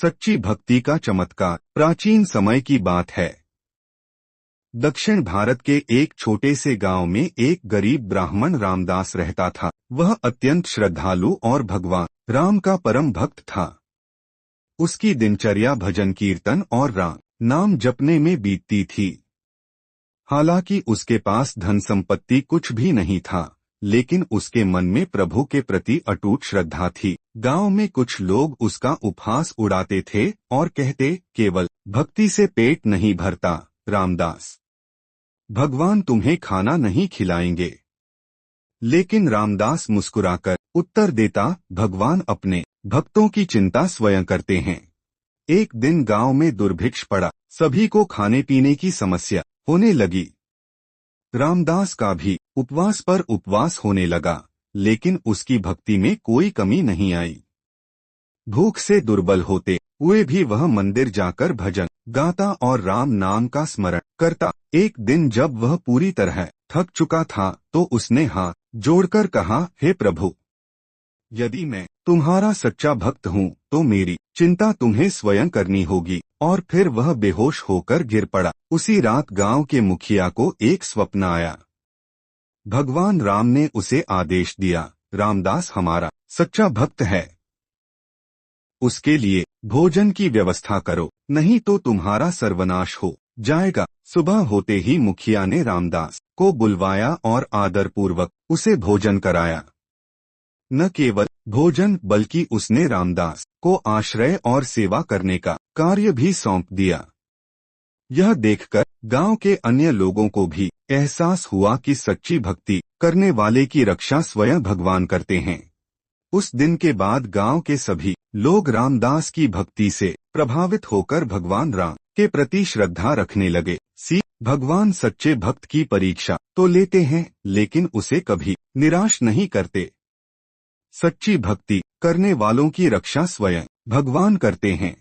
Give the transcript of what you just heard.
सच्ची भक्ति का चमत्कार प्राचीन समय की बात है। दक्षिण भारत के एक छोटे से गांव में एक गरीब ब्राह्मण रामदास रहता था। वह अत्यंत श्रद्धालु और भगवान राम का परम भक्त था। उसकी दिनचर्या भजन कीर्तन और राम नाम जपने में बीतती थी। हालांकि उसके पास धन संपत्ति कुछ भी नहीं था, लेकिन उसके मन में प्रभु के प्रति अटूट श्रद्धा थी। गांव में कुछ लोग उसका उपहास उड़ाते थे और कहते, केवल भक्ति से पेट नहीं भरता रामदास, भगवान तुम्हें खाना नहीं खिलाएंगे। लेकिन रामदास मुस्कुराकर उत्तर देता, भगवान अपने भक्तों की चिंता स्वयं करते हैं। एक दिन गांव में दुर्भिक्ष पड़ा, सभी को खाने पीने की समस्या होने लगी। रामदास का भी उपवास पर उपवास होने लगा, लेकिन उसकी भक्ति में कोई कमी नहीं आई। भूख से दुर्बल होते हुए भी वह मंदिर जाकर भजन गाता और राम नाम का स्मरण करता। एक दिन जब वह पूरी तरह थक चुका था तो उसने हाथ जोड़कर कहा, हे प्रभु, यदि मैं तुम्हारा सच्चा भक्त हूँ तो मेरी चिंता तुम्हें स्वयं करनी होगी। और फिर वह बेहोश होकर गिर पड़ा। उसी रात गांव के मुखिया को एक स्वप्न आया। भगवान राम ने उसे आदेश दिया, रामदास हमारा सच्चा भक्त है, उसके लिए भोजन की व्यवस्था करो, नहीं तो तुम्हारा सर्वनाश हो जाएगा। सुबह होते ही मुखिया ने रामदास को बुलवाया और आदरपूर्वक उसे भोजन कराया। न केवल भोजन बल्कि उसने रामदास को आश्रय और सेवा करने का कार्य भी सौंप दिया। यह देखकर गांव के अन्य लोगों को भी एहसास हुआ कि सच्ची भक्ति करने वाले की रक्षा स्वयं भगवान करते हैं। उस दिन के बाद गांव के सभी लोग रामदास की भक्ति से प्रभावित होकर भगवान राम के प्रति श्रद्धा रखने लगे। भगवान सच्चे भक्त की परीक्षा तो लेते हैं, लेकिन उसे कभी निराश नहीं करते। सच्ची भक्ति करने वालों की रक्षा स्वयं भगवान करते हैं।